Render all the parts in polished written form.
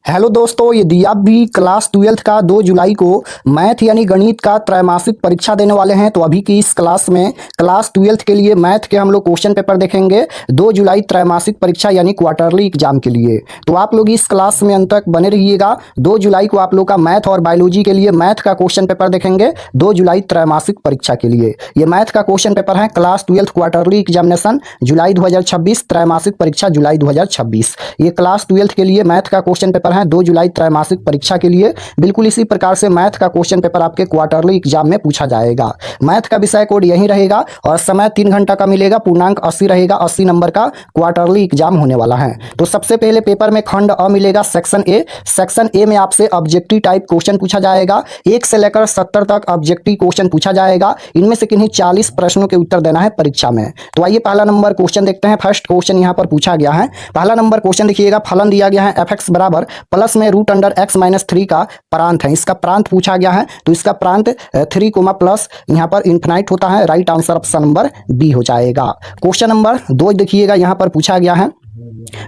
Hello दोस्तों, यदि आप भी क्लास 12th का 2 जुलाई को मैथ यानी गणित का त्रैमासिक परीक्षा देने वाले हैं तो अभी की इस क्लास में क्लास 12th के लिए मैथ के हम लोग क्वेश्चन पेपर देखेंगे 2 जुलाई त्रैमासिक परीक्षा यानी क्वार्टरली एग्जाम के लिए। तो आप लोग इस क्लास में अंत तक बने रहिएगा। 2 जुलाई को आप लोग का मैथ और बायोलॉजी के लिए मैथ का क्वेश्चन पेपर देखेंगे 2 जुलाई त्रैमासिक परीक्षा के लिए। ये मैथ का क्वेश्चन पेपर है क्लास 12th क्वार्टरली एग्जामिनेशन जुलाई 2026, त्रैमासिक परीक्षा जुलाई 2026। ये क्लास 12th के लिए मैथ का क्वेश्चन पेपर है 2 जुलाई त्रैमासिक परीक्षा के लिए। बिल्कुल इसी प्रकार से मैथ का क्वेश्चन पेपर आपके क्वार्टरली एग्जाम में पूछा जाएगा। मैथ का विषय कोड यही रहेगा और समय 3 घंटा का मिलेगा। पूर्णांक 80 रहेगा। 80 नंबर का क्वार्टरली एग्जाम होने वाला है। तो सबसे पहले पेपर में खंड अ मिलेगा, सेक्शन ए। सेक्शन ए में आपसे ऑब्जेक्टिव टाइप क्वेश्चन पूछा जाएगा। 1 से लेकर 70 तक ऑब्जेक्टिव क्वेश्चन पूछा जाएगा। इनमें से किन्हीं 40 प्रश्नों के उत्तर देना है परीक्षा में। तो आइए पहला नंबर क्वेश्चन देखते हैं। फर्स्ट क्वेश्चन यहाँ पर पूछा गया है। पहला नंबर क्वेश्चन देखिएगा, फलन दिया गया है f(x) बराबर प्लस में रूट अंडर x माइनस 3 का प्रांत है। इसका प्रांत पूछा गया है। तो इसका प्रांत 3 कोमा प्लस यहाँ पर इन्फिनाइट होता है। Right answer option number B हो जाएगा। क्वेश्चन नंबर 2 देखिएगा, यहाँ पर पूछा गया है।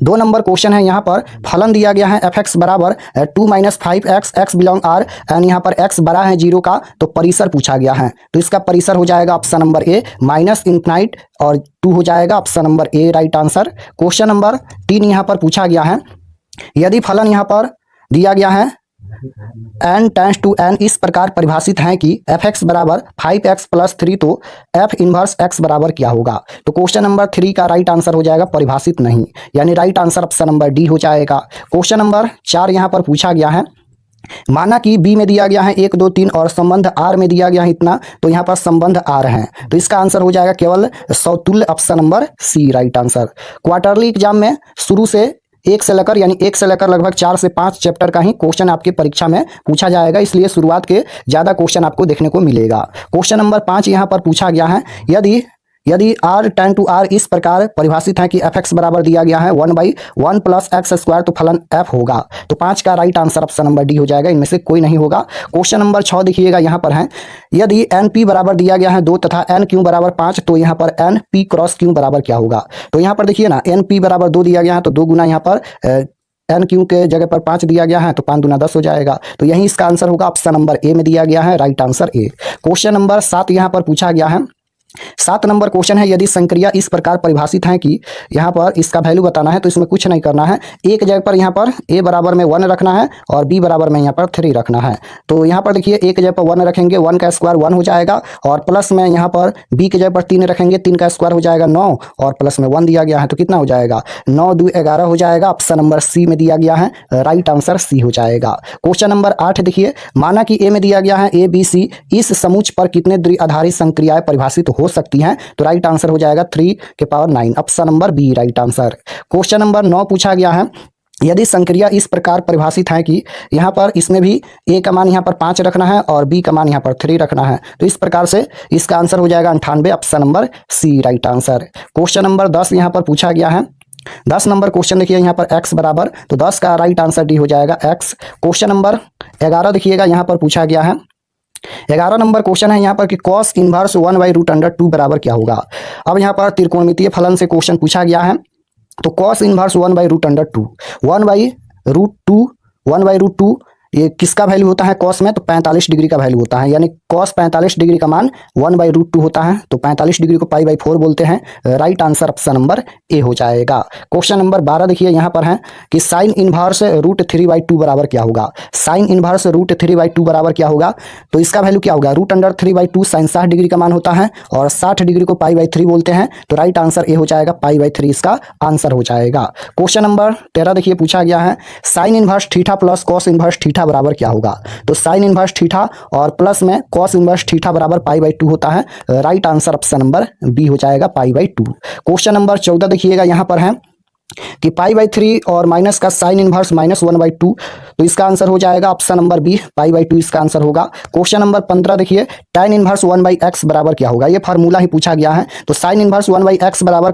2 नंबर क्वेश्चन है। यहाँ पर फलन दिया गया है f(x) बराबर 2 minus 5x, x belong r and यहाँ पर x बड़ा है 0 का। तो परिसर पूछा गया है। तो इसका परिसर हो जाएगा ऑप्शन नंबर ए माइनस इन्फिनाइट और 2 हो जाएगा option number A right answer. Question number 3 यहाँ पर पूछा गया है। यदि फलन यहाँ पर दिया गया है n टेंस टू n इस प्रकार परिभाषित है कि f(x) बराबर 5x प्लस 3 तो f इनवर्स x बराबर क्या होगा। तो क्वेश्चन नंबर 3 का राइट आंसर हो जाएगा परिभाषित नहीं, यानी right answer option number D हो जाएगा। क्वेश्चन नंबर 4 यहाँ पर पूछा गया है। माना कि बी में दिया गया है 1 2 3 और संबंध आर में दिया गया है इतना। तो यहाँ पर संबंध आर है। तो इसका आंसर हो जाएगा केवल समतुल्य option number C right answer. Quarterly exam में शुरू से 1 से लेकर यानी 1 से लेकर लगभग 4 से 5 चैप्टर का ही क्वेश्चन आपके परीक्षा में पूछा जाएगा, इसलिए शुरुआत के ज़्यादा क्वेश्चन आपको देखने को मिलेगा। क्वेश्चन नंबर 5 यहाँ पर पूछा गया है। यदि r टेन टू r इस प्रकार परिभाषित है कि f(x) बराबर दिया गया है 1/1 प्लस एक्स स्क्वायर तो फलन f होगा। तो 5 का right answer option number D हो जाएगा। इनमें से कोई नहीं होगा। क्वेश्चन नंबर 6 देखिएगा, यहाँ पर है। यदि np बराबर दिया गया है 2 तथा nq बराबर 5 तो यहाँ पर np क्रॉस q बराबर क्या होगा। तो यहाँ पर देखिए ना, np बराबर 2 दिया गया है तो 2 गुना यहाँ पर एन क्यू के जगह पर 5 दिया गया है तो 5 दूना 10 हो जाएगा। तो यही इसका आंसर होगा। ऑप्शन नंबर ए में दिया गया है right answer A. Question number 7 यहाँ पर पूछा गया है। 7 नंबर क्वेश्चन है। यदि संक्रिया इस प्रकार परिभाषित है कि यहाँ पर इसका वैल्यू बताना है तो इसमें कुछ नहीं करना है। एक जगह पर यहाँ पर a बराबर में 1 रखना है और b बराबर में यहाँ पर 3 रखना है। तो यहाँ पर देखिए एक जगह पर 1 रखेंगे, 1 का स्क्वायर 1 हो जाएगा और प्लस में यहाँ पर b की जगह पर 3 रखेंगे, 3 का स्क्वायर हो जाएगा 9 और प्लस में 1 दिया गया है तो कितना हो जाएगा 9 2 11 हो जाएगा। ऑप्शन नंबर सी में दिया गया है राइट आंसर सी हो जाएगा। क्वेश्चन नंबर 8 देखिए, माना कि ए में दिया गया है ए बी सी इस समुच्च पर कितने द्विआधारी संक्रियाएं परिभाषित हो सकती हैं। तो राइट आंसर हो जाएगा 3 के power 9 option number B right answer. Question number 9 पूछा गया है। यदि संक्रिया इस प्रकार परिभाषित है कि यहाँ पर इसमें भी a का मान यहाँ पर 5 रखना है और b का मान यहाँ पर 3 रखना है तो इस प्रकार से इसका आंसर हो जाएगा 98 option number C right answer. Question number 10 यहाँ पर पूछा गया है। 10 नंबर क्वेश्चन देखिए, यहाँ पर x बराबर तो 10 का राइट आंसर डी हो जाएगा x। क्वेश्चन नंबर 11 देखिएगा, यहाँ पर पूछा गया है। 11 नंबर क्वेश्चन है यहाँ पर कि कॉस इनवर्स 1/√2 बराबर क्या होगा। अब यहाँ पर त्रिकोणमितीय फलन से क्वेश्चन पूछा गया है। तो कॉस इनवर्स 1/√2 1/√2 ये किसका वैल्यू होता है कॉस में। तो 45 डिग्री का वैल्यू होता है, यानी कॉस 45 डिग्री का मान 1/√2 होता है। तो 45 डिग्री को π/4 बोलते हैं। राइट आंसर ऑप्शन नंबर ए हो जाएगा। क्वेश्चन नंबर 12 देखिए, यहाँ पर है कि साइन इनवर्स √3/2 बराबर क्या होगा। साइन इनवर्स √3/2 बराबर क्या होगा। तो इसका वैल्यू क्या होगा √3/2 साइन 60 डिग्री का मान होता है और 60 डिग्री को π/3 बोलते हैं। तो राइट आंसर ए हो जाएगा π/3 इसका आंसर हो जाएगा। क्वेश्चन नंबर 13 देखिए, पूछा गया है sine inverse theta plus cos inverse theta बराबर क्या होगा। तो साइन इनवर्स थीटा और प्लस में कॉस इनवर्स थीटा बराबर π/2 होता है। Right answer option number B हो जाएगा π/2। क्वेश्चन नंबर 14 देखिएगा, यहाँ पर है कि π/3 और माइनस का साइन इनवर्स -1/2 तो इसका आंसर हो जाएगा ऑप्शन नंबर बी π/2 इसका आंसर होगा। क्वेश्चन नंबर 15 देखिए, tan इनवर्स 1/x बराबर क्या होगा। ये फार्मूला ही पूछा गया है। तो साइन इनवर्स 1/x बराबर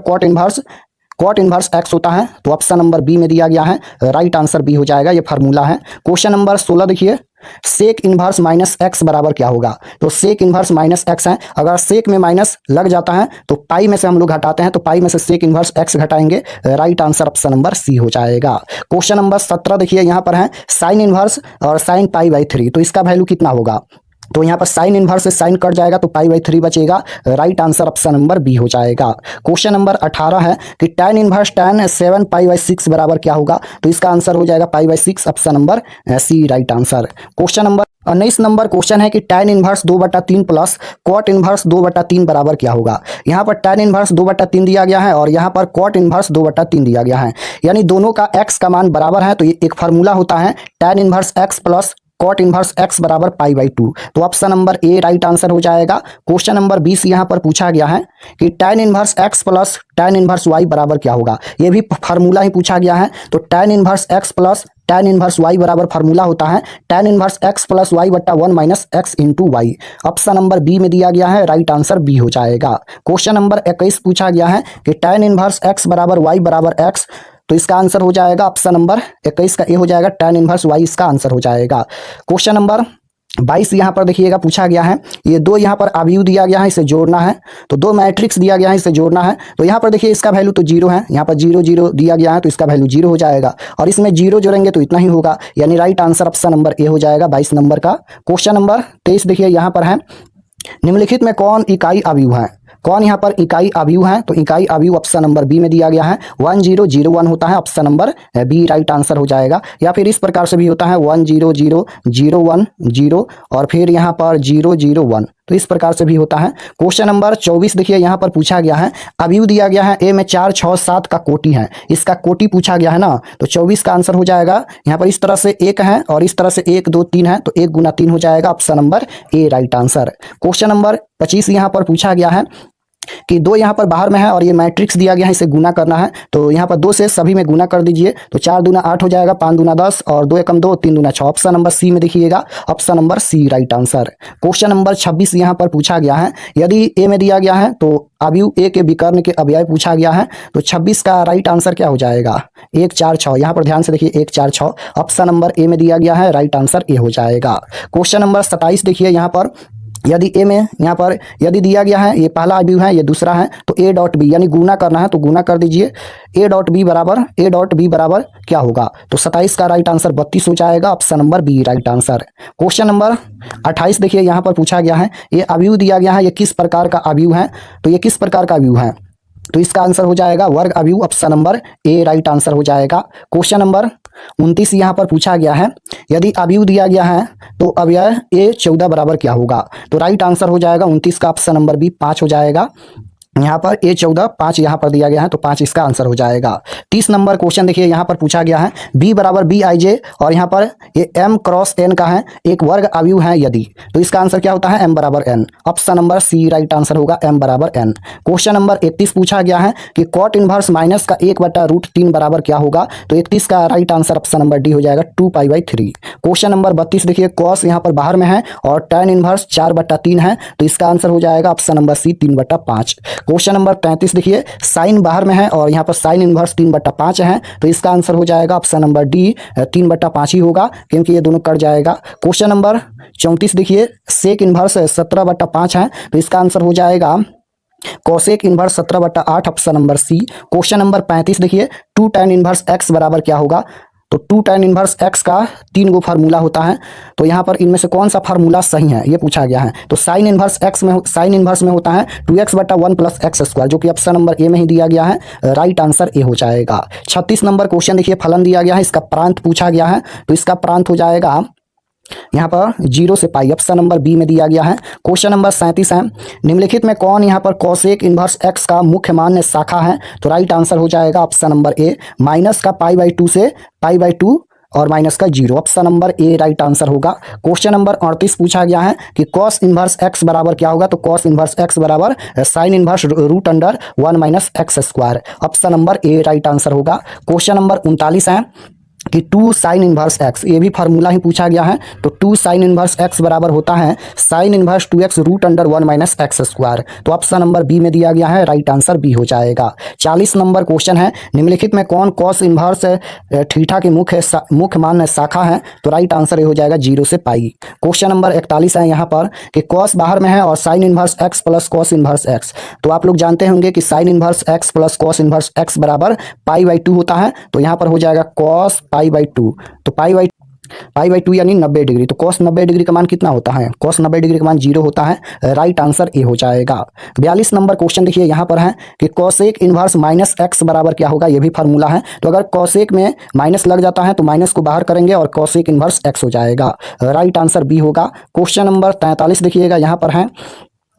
कॉट इनवर्स x होता है। तो ऑप्शन नंबर बी में दिया गया है राइट आंसर बी हो जाएगा। ये फार्मूला है। क्वेश्चन नंबर 16 देखिए, सेक इनवर्स माइनस एक्स बराबर क्या होगा? तो सेक इनवर्स माइनस एक्स है, अगर सेक में माइनस लग जाता है तो पाई में से हम लोग घटाते हैं, तो पाई में से सेक इनवर्स एक्स घटाएंगे, right answer option number C हो जाएगा। क्वेश्चन नंबर 17 देखिए यहाँ पर है साइन इनवर्स और साइन पाई बाई 3, तो इसका वैल्यू कितना होगा? तो यहाँ पर साइन इनवर्स से साइन कट जाएगा तो पाई बाई 3 बचेगा, right answer option number B हो जाएगा। क्वेश्चन नंबर 18 है कि tan inverse tan 7 pi by 6 बराबर क्या होगा? तो इसका आंसर हो जाएगा pi by 6, option number C right answer. Question number 19 number question है कि tan inverse 2/3 plus cot inverse 2/3 बराबर क्या होगा? यहाँ पर tan इनवर्स 2/3 दिया गया है और यहाँ पर कॉट इनवर्स 2/3 दिया गया है, यानी दोनों का x का मान बराबर है, तो ये एक फार्मूला होता है tan inverse x plus cot inverse x बराबर पाई बाई 2, तो option number A right answer हो जाएगा। क्वेश्चन नंबर 20 यहाँ पर पूछा गया है कि tan inverse x plus tan inverse y बराबर क्या होगा? ये भी फार्मूला ही पूछा गया है, तो tan inverse x plus tan inverse y बराबर फार्मूला होता है tan inverse x plus y बट्टा 1 minus x into y, option number B में दिया गया है, राइट आंसर बी हो जाएगा। क्वेश्चन नंबर 21 पूछा गया है कि tan इनवर्स x बराबर y बराबर x, तो इसका आंसर हो जाएगा ऑप्शन नंबर 21 का ए हो जाएगा, tan इनवर्स y इसका आंसर हो जाएगा। क्वेश्चन नंबर 22 यहाँ पर देखिएगा पूछा गया है, ये दो यहाँ पर अवयव दिया गया है, इसे जोड़ना है, तो दो मैट्रिक्स दिया गया है, इसे जोड़ना है, तो यहाँ पर देखिए इसका वैल्यू तो जीरो है, यहाँ पर 0 0 दिया गया है तो इसका वैल्यू 0 हो जाएगा, और इसमें 0 जोड़ेंगे तो इतना ही होगा, यानी राइट आंसर ऑप्शन नंबर ए हो जाएगा 22 नंबर का। क्वेश्चन नंबर 23 देखिए यहाँ पर है, निम्नलिखित में कौन इकाई अवयव है? कौन यहाँ पर इकाई अवयव है? तो इकाई अवयव ऑप्शन नंबर बी में दिया गया है, 1 0 0 1 होता है, option number B right answer हो जाएगा। या फिर इस प्रकार से भी होता है 1 0 0 0 1 0 और फिर यहाँ पर 0 0 1, तो इस प्रकार से भी होता है। क्वेश्चन नंबर 24 देखिए यहाँ पर पूछा गया है, अवयव दिया गया है ए में 4 6 7 का कोटि है, इसका कोटि पूछा गया है ना, तो 24 का आंसर हो जाएगा यहाँ पर इस तरह से 1 है और इस तरह से 1 2 3 है, तो 1 गुना 3 हो जाएगा, option number A right answer. Question number 25 यहाँ पर पूछा गया है कि दो यहाँ पर बाहर में है और ये मैट्रिक्स दिया गया है, इसे गुना करना है, तो यहाँ पर 2 से सभी में गुना कर दीजिए, तो 4 दूना 8 हो जाएगा, 5 दूना 10 और 2 एकम 2 3 दूना 6, ऑप्शन नंबर सी में देखिएगा, option number C right answer. Question number 26 यहाँ पर पूछा गया है, यदि ए में दिया गया है तो अवयव ए के विकर्ण के अवयव पूछा गया है, तो 26 का राइट आंसर क्या हो जाएगा? 1 4 6, यहाँ पर ध्यान से देखिए 1 4 6, ऑप्शन नंबर ए में दिया गया है, राइट आंसर ए हो जाएगा। क्वेश्चन नंबर 27 देखिए यहाँ पर, यदि ए में यहाँ पर यदि दिया गया है, ये पहला अवयव है, ये दूसरा है, तो ए डॉट बी यानी गुना करना है, तो गुना कर दीजिए, ए डॉट बी बराबर क्या होगा? तो 27 का राइट आंसर 32 हो जाएगा, option number B right answer. Question number 28 देखिए यहाँ पर पूछा गया है, ये अवयव दिया गया है, ये किस प्रकार का अवयव है? तो ये किस प्रकार का अवयव है? तो इसका आंसर हो जाएगा वर्ग अवयव, option number A right answer हो जाएगा। क्वेश्चन नंबर 29 यहाँ पर पूछा गया है, यदि अवयव दिया गया है तो अवयव ए 14 बराबर क्या होगा? तो राइट आंसर हो जाएगा 29 का ऑप्शन नंबर बी 5 हो जाएगा। यहाँ पर ए 14 5 यहाँ पर दिया गया है, तो 5 इसका आंसर हो जाएगा। 30 नंबर क्वेश्चन देखिए यहाँ पर पूछा गया है, बी बराबर बी आई जे और यहाँ पर ये एम क्रॉस एन का है, एक वर्ग अवयव है यदि, तो इसका आंसर क्या होता है? एम बराबर N, option number C right answer होगा, एम बराबर एन। क्वेश्चन नंबर 31 पूछा गया है कि कॉट इनवर्स माइनस का 1/√3 बराबर क्या होगा? तो 31 का right answer option number D हो जाएगा, 2 पाई बाई 3। क्वेश्चन नंबर 32 देखिए, कॉस यहाँ पर बाहर में है और tan इनवर्स 4/3 है, तो इसका आंसर हो जाएगा option number C 3/5। Question number 33 देखिए, साइन बाहर में है और यहाँ पर साइन इनवर्स 3/5 है, तो इसका आंसर हो जाएगा ऑप्शन नंबर डी 3/5 ही होगा, क्योंकि ये दोनों कट जाएगा। क्वेश्चन नंबर 34 देखिए, सेक इनवर्स 17/5 है, तो इसका आंसर हो जाएगा cosec inverse 17/8, option number C. Question number 35 देखिए, 2 tan इनवर्स x बराबर क्या होगा? तो 2 tan इनवर्स x का 3 गो फार्मूला होता है, तो यहाँ पर इनमें से कौन सा फार्मूला सही है ये पूछा गया है। तो साइन इनवर्स में होता है 2x/1 + x², जो कि ऑप्शन नंबर ए में ही दिया गया है, राइट आंसर ए हो जाएगा। 36 नंबर क्वेश्चन देखिए, फलन दिया गया है, इसका प्रांत पूछा गया है, तो इसका प्रांत हो जाएगा यहाँ पर 0 से पाई, ऑप्शन नंबर बी में दिया गया है। क्वेश्चन नंबर 37 है, निम्नलिखित में कौन यहाँ पर कोसेक इनवर्स x का मुख्य मान शाखा है? तो राइट आंसर हो जाएगा ऑप्शन नंबर ए, माइनस का π/2 से π/2 और माइनस का 0, option number A right answer होगा। क्वेश्चन नंबर 38 पूछा गया है कि कॉस इनवर्स x बराबर क्या होगा? तो कॉस इनवर्स x बराबर sine inverse √1 - x², option number A right answer होगा। क्वेश्चन नंबर 39 है, कि 2 साइन इनवर्स एक्स, ये भी फार्मूला ही पूछा गया है। तो 2 साइन इनवर्स एक्स बराबर होता है sine inverse 2x root under 1 minus x square. तो ऑप्शन नंबर बी में दिया गया है, राइट आंसर बी हो जाएगा। 40 नंबर क्वेश्चन है, निम्नलिखित में कौन कॉस इनवर्स थीटा की मुख्य मान शाखा है? तो राइट आंसर ये हो जाएगा 0 से पाई। क्वेश्चन नंबर 41 है यहाँ पर कि कॉस बाहर में है और sine inverse x plus cos inverse x. तो आप लोग जानते होंगे कि sine inverse x plus cos inverse x बराबर पाई बाई 2 होता है। तो यहाँ पर हो जाएगा कॉस पाई बाई 2। तो पाई बाई 2 यानी 90 डिग्री। तो कॉस 90 डिग्री का मान कितना होता है? कॉस 90 डिग्री का मान 0 होता है। राइट आंसर ए हो जाएगा। 42 नंबर क्वेश्चन देखिए यहाँ पर है कि कॉसेक इनवर्स माइनस एक्स बराबर क्या होगा? ये भी फार्मूला है। तो अगर कॉसेक में माइनस लग जाता है तो माइनस को बाहर करेंगे और कॉसेक इनवर्स एक्स हो जाएगा। राइट आंसर बी होगा। क्वेश्चन नंबर 43 देखिएगा यहाँ पर है,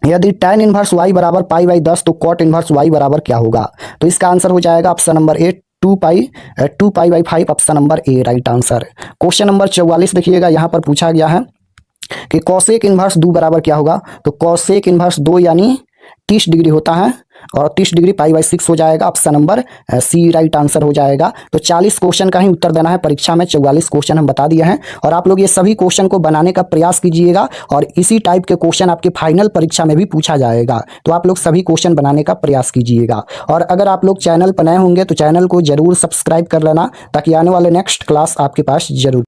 यदि tan इनवर्स y बराबर पाई बाई 10 तो cot इनवर्स y बराबर क्या होगा? तो इसका आंसर हो जाएगा option number A 2 pi by 5, option number A right answer. Question number 44 देखिएगा यहाँ पर पूछा गया है कि कॉसेक इनवर्स 2 बराबर क्या होगा? तो कॉसेक इनवर्स 2 यानी 30 डिग्री होता है और 30 डिग्री पाई बाई 6 हो जाएगा। Option number C right answer हो जाएगा। तो 40 क्वेश्चन का ही उत्तर देना है परीक्षा में। 44 क्वेश्चन हम बता दिए हैं और आप लोग ये सभी क्वेश्चन को बनाने का प्रयास कीजिएगा और इसी टाइप के क्वेश्चन आपके फाइनल परीक्षा में भी पूछा जाएगा। तो आप लोग सभी क्वेश्चन बनाने का प्रयास कीजिएगा। और अगर आप लोग चैनल पर नए होंगे तो चैनल को जरूर सब्सक्राइब कर लेना ताकि आने वाले नेक्स्ट क्लास आपके पास जरूर